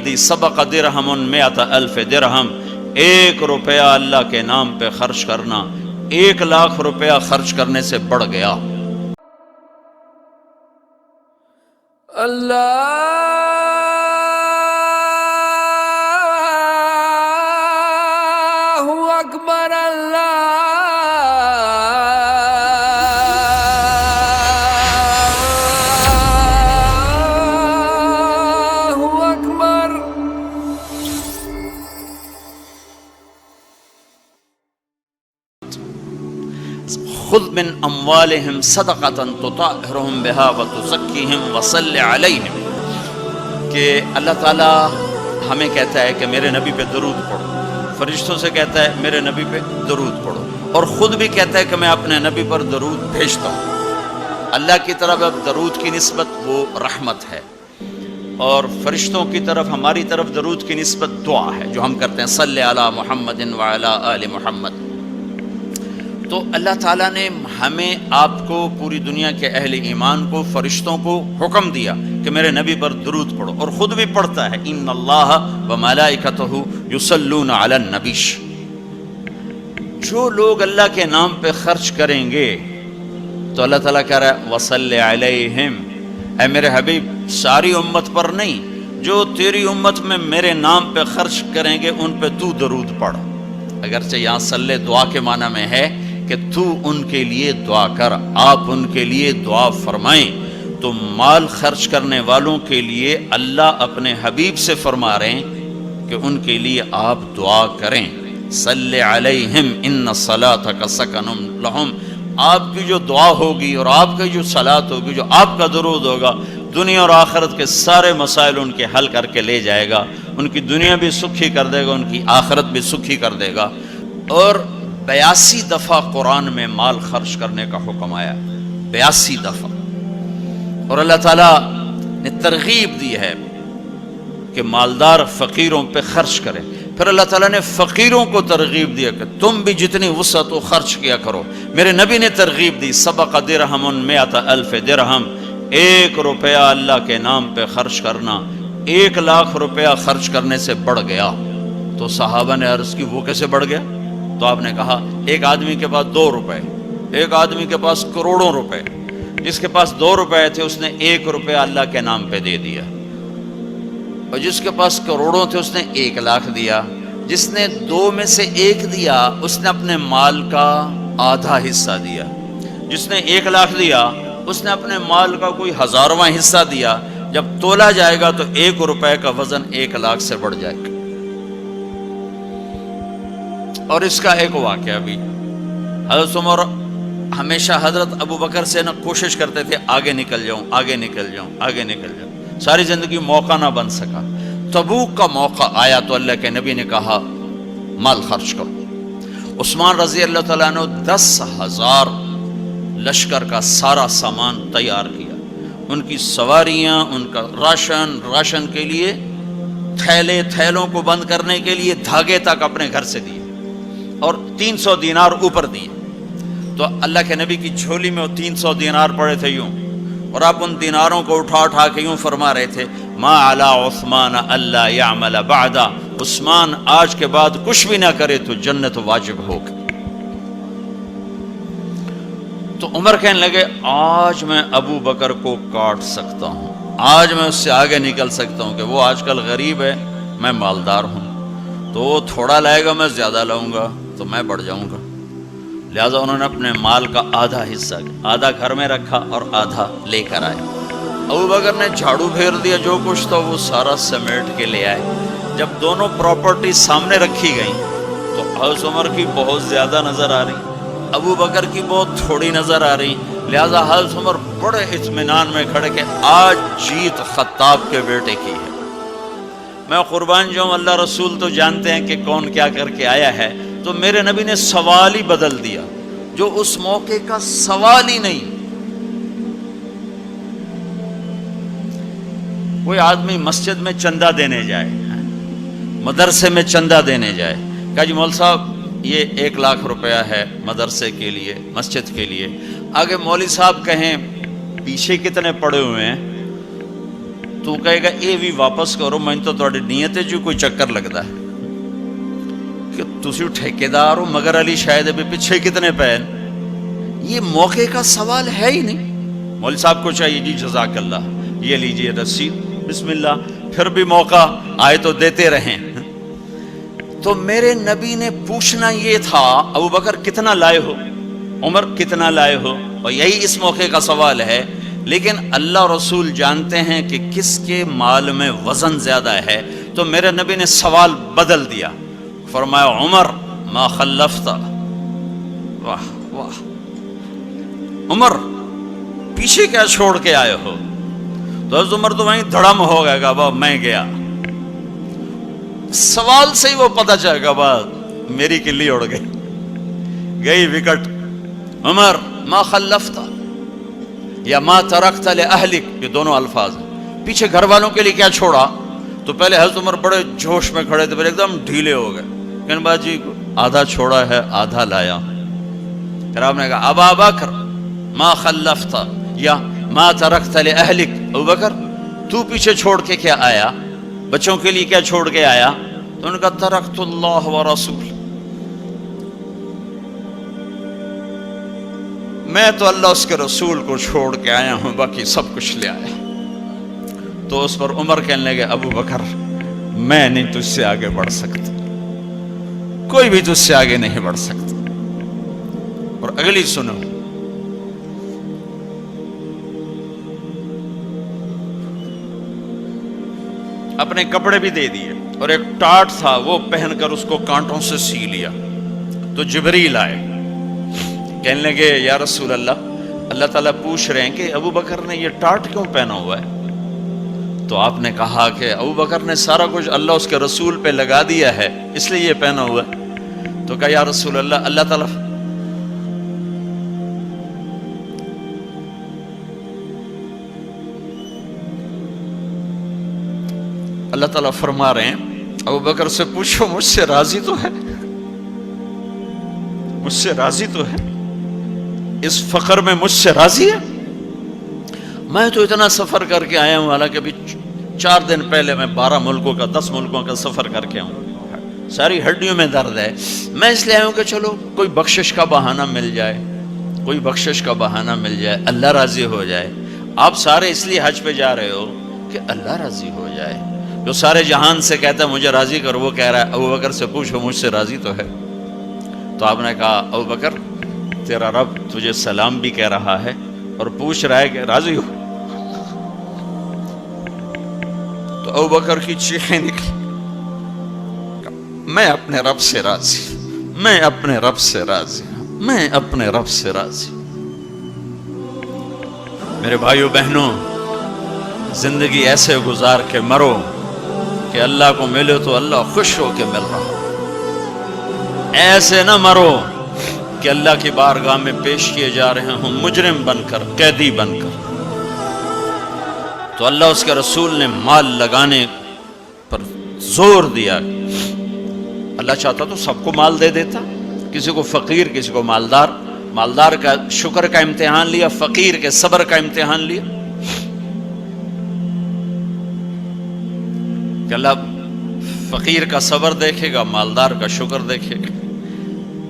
دی سبق درہم مئۃ الف درہم، 1 روپیہ اللہ کے نام پہ خرچ کرنا 1 لاکھ روپیہ خرچ کرنے سے بڑھ گیا۔ اللہ اکبر، اللہ اکبر۔ خذ من اموالہم صدقۃ تطہرہم بہا وتزکیہم وصلی علیہم، کہ اللہ تعالیٰ ہمیں کہتا ہے کہ میرے نبی پہ درود پڑھو، فرشتوں سے کہتا ہے میرے نبی پہ درود پڑھو، اور خود بھی کہتا ہے کہ میں اپنے نبی پر درود بھیجتا ہوں۔ اللہ کی طرف اب درود کی نسبت وہ رحمت ہے، اور فرشتوں کی طرف ہماری طرف درود کی نسبت دعا ہے جو ہم کرتے ہیں، صلی علی محمد وعلی آل محمد۔ تو اللہ تعالیٰ نے ہمیں آپ کو، پوری دنیا کے اہل ایمان کو، فرشتوں کو حکم دیا کہ میرے نبی پر درود پڑھو، اور خود بھی پڑھتا ہے، ان اللہ وملائکتہ یصلون علی النبی۔ جو لوگ اللہ کے نام پہ خرچ کریں گے تو اللہ تعالیٰ کہہ رہا ہے وصلی علیہم، اے میرے حبیب ساری امت پر نہیں، جو تیری امت میں میرے نام پہ خرچ کریں گے ان پہ تو درود پڑھ۔ اگرچہ یہاں صلی دعا کے معنی میں ہے کہ تو ان کے لیے دعا کر، آپ ان کے لیے دعا فرمائیں۔ تو مال خرچ کرنے والوں کے لیے اللہ اپنے حبیب سے فرما رہے ہیں کہ ان کے لیے آپ دعا کریں، صلی علیہم ان صلاتک سکن لہم۔ آپ کی جو دعا ہوگی اور آپ کی جو صلات ہوگی، جو آپ کا درود ہوگا، دنیا اور آخرت کے سارے مسائل ان کے حل کر کے لے جائے گا، ان کی دنیا بھی سکھی کر دے گا، ان کی آخرت بھی سکھی کر دے گا۔ اور 82 دفعہ قرآن میں مال خرچ کرنے کا حکم آیا، 82 دفعہ، اور اللہ تعالیٰ نے ترغیب دی ہے کہ مالدار فقیروں پہ خرچ کرے۔ پھر اللہ تعالیٰ نے فقیروں کو ترغیب دیا کہ تم بھی جتنی وسعت ہو خرچ کیا کرو۔ میرے نبی نے ترغیب دی، سبق درہم مئۃ الف درہم، 1 روپیہ اللہ کے نام پہ خرچ کرنا 1 لاکھ روپیہ خرچ کرنے سے بڑھ گیا۔ تو صحابہ نے عرض کی وہ کیسے بڑھ گیا؟ تو آپ نے کہا ایک آدمی کے پاس 2 روپے، ایک آدمی کے پاس کروڑوں روپے، جس کے پاس 2 روپے تھے اس نے 1 روپیہ اللہ کے نام پہ دے دیا، اور جس کے پاس کروڑوں تھے اس نے 1 لاکھ دیا۔ جس نے 2 میں سے 1 دیا اس نے اپنے مال کا آدھا حصہ دیا، جس نے 1 لاکھ دیا اس نے اپنے مال کا کوئی 1000واں حصہ دیا۔ جب تولا جائے گا تو 1 روپے کا وزن 1 لاکھ سے بڑھ جائے گا۔ اور اس کا ایک واقعہ بھی، حضرت عمر ہمیشہ حضرت ابو بکر سے کوشش کرتے تھے آگے نکل جاؤں، آگے نکل جاؤں، آگے نکل جاؤں، ساری زندگی موقع نہ بن سکا۔ تبوک کا موقع آیا تو اللہ کے نبی نے کہا مال خرچ کرو۔ عثمان رضی اللہ تعالیٰ نے 10,000 لشکر کا سارا سامان تیار کیا، ان کی سواریاں، ان کا راشن کے لیے تھیلوں کو بند کرنے کے لیے دھاگے تک اپنے گھر سے دیے، اور 300 دینار اوپر دیے۔ تو اللہ کے نبی کی جھولی میں وہ 300 دینار پڑے تھے یوں، اور آپ ان دیناروں کو اٹھا کے یوں فرما رہے تھے ما علی عثمان اللہ یعمل بعدا، عثمان آج کے بعد کچھ بھی نہ کرے تو جنت واجب ہوگی۔ تو عمر کہنے لگے آج میں ابو بکر کو کاٹ سکتا ہوں، آج میں اس سے آگے نکل سکتا ہوں کہ وہ آج کل غریب ہے، میں مالدار ہوں، تو وہ تھوڑا لائے گا میں زیادہ لاؤں گا تو میں بڑھ جاؤں گا۔ لہٰذا انہوں نے اپنے مال کا آدھا حصہ، آدھا گھر میں رکھا اور آدھا لے کر آئے۔ ابو بکر نے جھاڑو پھیر دیا، جو کچھ تھا وہ سارا سمیٹ کے لے آئے۔ جب دونوں پراپرٹی سامنے رکھی گئیں تو حضرت عمر کی بہت زیادہ نظر آ رہی، ابو بکر کی بہت تھوڑی نظر آ رہی۔ لہٰذا حضرت عمر بڑے اطمینان میں کھڑے کہ آج جیت خطاب کے بیٹے کی ہے۔ میں قربان جاؤں، اللہ رسول تو جانتے ہیں کہ کون کیا کر کے آیا ہے، تو میرے نبی نے سوال ہی بدل دیا جو اس موقع کا سوال ہی نہیں۔ کوئی آدمی مسجد میں چندہ دینے جائے، مدرسے میں چندہ دینے جائے، کہا جی مول صاحب یہ 1 لاکھ روپیہ ہے مدرسے کے لیے، مسجد کے لیے۔ آگے مولوی صاحب کہیں پیچھے کتنے پڑے ہوئے ہیں، تو کہے گا یہ بھی واپس کرو، میں تو تھوڑی نیت جو کوئی چکر لگتا ہے کہ تسی ٹھیکیدار ہو، مگر علی شاید ابھی پیچھے کتنے پین. یہ موقع کا سوال ہے ہی نہیں. مولوی صاحب کو چاہیے جی جزاک اللہ یہ لیجئے رسید، بسم اللہ، پھر بھی موقع آئے تو دیتے رہیں. تو میرے نبی نے پوچھنا یہ تھا ابو بکر کتنا لائے ہو، عمر کتنا لائے ہو، اور یہی اس موقع کا سوال ہے. لیکن اللہ رسول جانتے ہیں کہ کس کے مال میں وزن زیادہ ہے، تو میرے نبی نے سوال بدل دیا، فرمایا عمر ما خلفت. واہ واہ، عمر پیچھے کیا چھوڑ کے آئے ہو؟ تو حضرت عمر تو وہیں دھڑم ہو گئے گا، با میں گیا. سوال سے ہی وہ پتہ چلے گا، با میری کلی اڑ گئی وکٹ. عمر ما خلفت یا ما ترکت لأہلک، یہ دونوں الفاظ ہیں. پیچھے گھر والوں کے لیے کیا چھوڑا؟ تو پہلے حضرت عمر بڑے جوش میں کھڑے تھے، پھر ایک دم ڈھیلے ہو گئے. کہنے با جی آدھا چھوڑا ہے آدھا لایا. پھر آپ نے کہا ابا بکر ما خلفت یا ما ترکت لأہلک، ابو بکر تو پیچھے چھوڑ کے کیا آیا، بچوں کے لیے کیا چھوڑ کے آیا؟ تو انہوں نے کہا ترکت اللہ ورسول، میں تو اللہ اس کے رسول کو چھوڑ کے آیا ہوں، باقی سب کچھ لے آیا. تو اس پر عمر کہنے لگے ابو بکر میں نہیں تجھ سے آگے بڑھ سکتا، کوئی بھی تجھ سے آگے نہیں بڑھ سکتا. اور اگلی سنو، اپنے کپڑے بھی دے دیے اور ایک ٹاٹ تھا وہ پہن کر اس کو کانٹوں سے سی لیا. تو جبریل آئے، کہنے لگے یا رسول اللہ، اللہ تعالیٰ پوچھ رہے ہیں کہ ابو بکر نے یہ ٹاٹ کیوں پہنا ہوا ہے؟ تو آپ نے کہا کہ ابو بکر نے سارا کچھ اللہ اس کے رسول پہ لگا دیا ہے اس لیے یہ پہنا ہوا ہے. تو کہا یا رسول اللہ، اللہ تعالیٰ فرما رہے ہیں ابو بکر سے پوچھو مجھ سے راضی تو ہے، مجھ سے راضی تو ہے، اس فقر میں مجھ سے راضی ہے؟ میں تو اتنا سفر کر کے آیا ہوں، حالانکہ ابھی 4 دن پہلے میں 12 ملکوں کا 10 ملکوں کا سفر کر کے ہوں، ساری ہڈیوں میں درد ہے. میں اس لیے آیا ہوں کہ چلو کوئی بخشش کا بہانہ مل جائے، کوئی بخشش کا بہانہ مل جائے، اللہ راضی ہو جائے. آپ سارے اس لیے حج پہ جا رہے ہو کہ اللہ راضی ہو جائے. جو سارے جہان سے کہتا ہے مجھے راضی کر، وہ کہہ رہا ہے ابو بکر سے پوچھو مجھ سے راضی تو ہے. تو آپ نے کہا ابو بکر تیرا رب تجھے سلام بھی کہہ رہا ہے اور پوچھ رہا ہے کہ راضی ہو. تو ابو بکر کی چیخیں نکلی، میں اپنے رب سے راضی، میں اپنے رب سے راضی، میں اپنے رب سے راضی. میرے بھائیو بہنوں، زندگی ایسے گزار کے مرو کہ اللہ کو ملے تو اللہ خوش ہو کے مل رہا. ایسے نہ مرو کہ اللہ کی بارگاہ میں پیش کیے جا رہے ہوں مجرم بن کر، قیدی بن کر. تو اللہ اس کے رسول نے مال لگانے پر زور دیا. اللہ چاہتا تو سب کو مال دے دیتا، کسی کو فقیر، کسی کو مالدار. مالدار کا شکر کا امتحان لیا، فقیر کے صبر کا امتحان لیا. کہ اللہ فقیر کا صبر دیکھے گا، مالدار کا شکر دیکھے گا.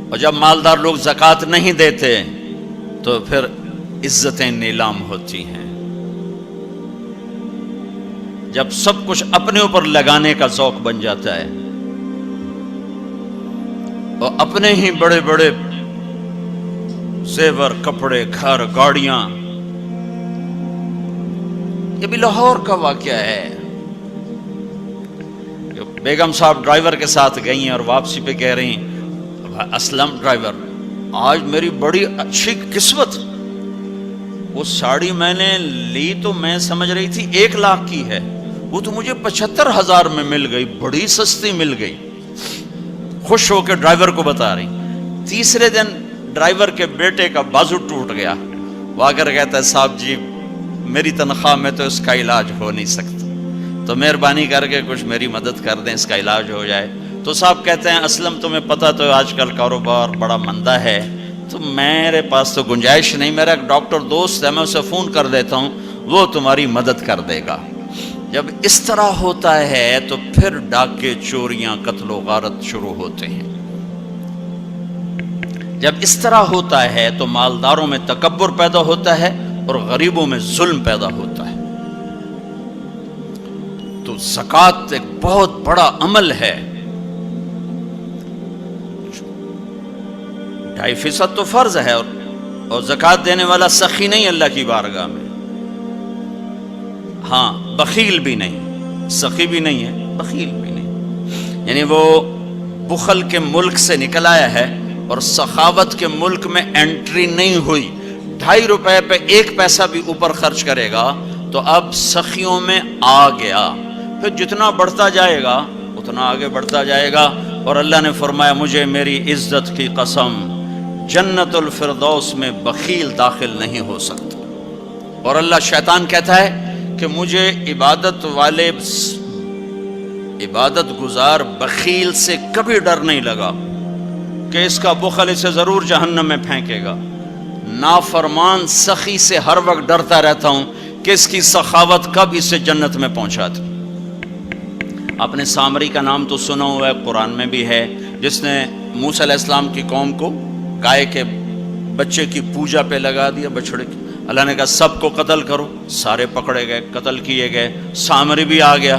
اور جب مالدار لوگ زکوٰۃ نہیں دیتے تو پھر عزتیں نیلام ہوتی ہیں. جب سب کچھ اپنے اوپر لگانے کا ذوق بن جاتا ہے اور اپنے ہی بڑے بڑے زیور، کپڑے، گھر، گاڑیاں. یہ بھی لاہور کا واقعہ ہے. بیگم صاحب ڈرائیور کے ساتھ گئی ہیں اور واپسی پہ کہہ رہی ہیں اسلم ڈرائیور آج میری بڑی اچھی قسمت، وہ ساڑی میں نے لی تو میں سمجھ رہی تھی 1 لاکھ کی ہے، وہ تو مجھے 75,000 میں مل گئی، بڑی سستی مل گئی. خوش ہو کے ڈرائیور کو بتا رہی. تیسرے دن ڈرائیور کے بیٹے کا بازو ٹوٹ گیا. وہ آ کر کہتا ہے صاحب جی میری تنخواہ میں تو اس کا علاج ہو نہیں سکتا، تو مہربانی کر کے کچھ میری مدد کر دیں، اس کا علاج ہو جائے. تو صاحب کہتے ہیں اسلم تمہیں پتہ تو آج کل کاروبار بڑا مندہ ہے، تو میرے پاس تو گنجائش نہیں، میرا ایک ڈاکٹر دوست ہے، میں اسے فون کر دیتا ہوں، وہ تمہاری مدد کر دے گا. جب اس طرح ہوتا ہے تو پھر ڈاکے، چوریاں، قتل و غارت شروع ہوتے ہیں۔ جب اس طرح ہوتا ہے تو مالداروں میں تکبر پیدا ہوتا ہے اور غریبوں میں ظلم پیدا ہوتا ہے۔ تو زکوٰۃ ایک بہت بڑا عمل ہے۔ 2.5% تو فرض ہے، اور زکوٰۃ دینے والا سخی نہیں اللہ کی بارگاہ میں، ہاں بخیل بھی نہیں، سخی بھی نہیں ہے، بخیل بھی نہیں، یعنی وہ بخل کے ملک سے نکل آیا ہے اور سخاوت کے ملک میں انٹری نہیں ہوئی۔ 2.5 روپے پہ 1 پیسہ بھی اوپر خرچ کرے گا تو اب سخیوں میں آ گیا، پھر جتنا بڑھتا جائے گا اتنا آگے بڑھتا جائے گا۔ اور اللہ نے فرمایا مجھے میری عزت کی قسم، جنت الفردوس میں بخیل داخل نہیں ہو سکتا۔ اور اللہ شیطان کہتا ہے کہ مجھے عبادت والے، عبادت گزار بخیل سے کبھی ڈر نہیں لگا کہ اس کا بخل اسے ضرور جہنم میں پھینکے گا۔ نافرمان سخی سے ہر وقت ڈرتا رہتا ہوں کہ اس کی سخاوت کب اسے جنت میں پہنچاتی۔ آپ نے سامری کا نام تو سنا ہوا ہے، قرآن میں بھی ہے، جس نے موسیٰ علیہ السلام کی قوم کو گائے کے بچے کی پوجا پہ لگا دیا، بچڑے کی۔ اللہ نے کہا سب کو قتل کرو، سارے پکڑے گئے، قتل کیے گئے، سامری بھی آ گیا۔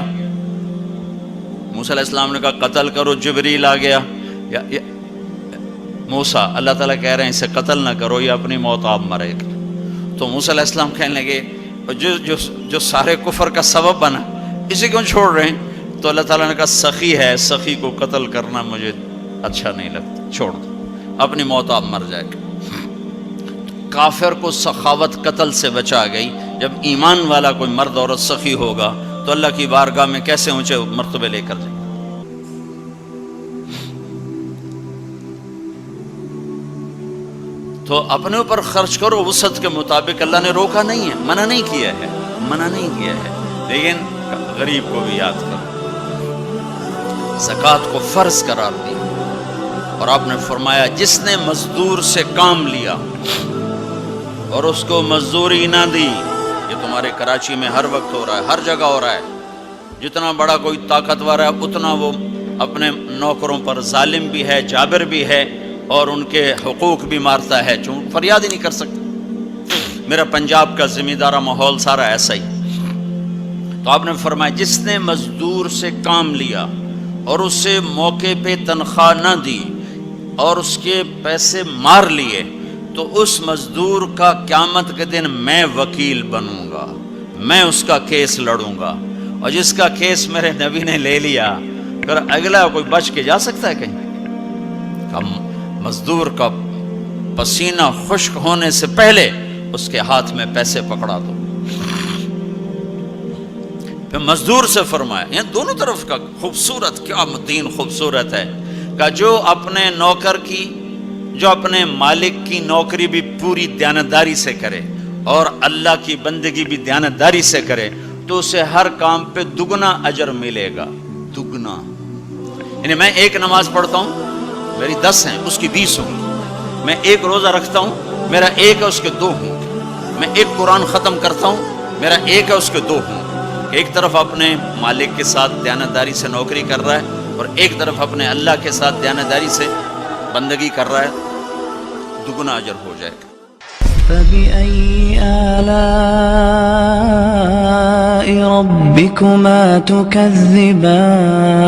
موسیٰ علیہ السلام نے کہا قتل کرو، جبریل آ گیا۔ موسیٰ، اللہ تعالیٰ کہہ رہے ہیں اسے قتل نہ کرو، یہ اپنی موت آپ مرے گا۔ تو موسیٰ علیہ السلام کہنے لگے جو سارے کفر کا سبب بنا، اسے کیوں چھوڑ رہے ہیں؟ تو اللہ تعالیٰ نے کہا سخی ہے، سخی کو قتل کرنا مجھے اچھا نہیں لگتا، چھوڑ دو، اپنی موت آپ مر جائے گا۔ کافر کو سخاوت قتل سے بچا گئی۔ جب ایمان والا کوئی مرد عورت سخی ہوگا تو اللہ کی بارگاہ میں کیسے اونچے مرتبے لے کر جائے۔ تو اپنے اوپر خرچ کرو وسعت کے مطابق، اللہ نے روکا نہیں ہے، منع نہیں کیا ہے، منع نہیں کیا ہے، لیکن غریب کو بھی یاد کرو۔ زکوٰۃ کو فرض قرار دیا اور آپ نے فرمایا جس نے مزدور سے کام لیا اور اس کو مزدوری نہ دی، یہ تمہارے کراچی میں ہر وقت ہو رہا ہے، ہر جگہ ہو رہا ہے، جتنا بڑا کوئی طاقتور ہے اتنا وہ اپنے نوکروں پر ظالم بھی ہے، جابر بھی ہے، اور ان کے حقوق بھی مارتا ہے، چون فریاد ہی نہیں کر سکتا۔ میرا پنجاب کا زمیندارہ ماحول سارا ایسا ہی۔ تو آپ نے فرمایا جس نے مزدور سے کام لیا اور اسے موقع پہ تنخواہ نہ دی اور اس کے پیسے مار لیے، تو اس مزدور کا قیامت کے دن میں وکیل بنوں گا، میں اس کا کیس لڑوں گا، اور جس کا کیس میرے نبی نے لے لیا پھر اگلا کوئی بچ کے جا سکتا ہے کہیں؟ مزدور کا پسینہ خشک ہونے سے پہلے اس کے ہاتھ میں پیسے پکڑا دو۔ پھر مزدور سے فرمایا، یہ دونوں طرف کا خوبصورت، کیا دین خوبصورت ہے، کہ جو اپنے نوکر کی، جو اپنے مالک کی نوکری بھی پوری دیانتداری سے کرے اور اللہ کی بندگی بھی دیانتداری سے کرے تو اسے ہر کام پہ دگنا اجر ملے گا، دگنا۔ یعنی میں ایک نماز پڑھتا ہوں، میری 10 ہیں، اس کی 20 ہوں گی۔ میں ایک روزہ رکھتا ہوں، میرا 1 ہے، اس کے 2 ہوں گے۔ میں ایک قرآن ختم کرتا ہوں، میرا 1 ہے، اس کے 2 ہوں گے۔ ایک طرف اپنے مالک کے ساتھ دیانتداری سے نوکری کر رہا ہے اور ایک طرف اپنے اللہ کے ساتھ دیانتداری سے بندگی کر رہا ہے، دگنا اجر ہو جائے گا۔ فبأي آلاء ربكما تكذبان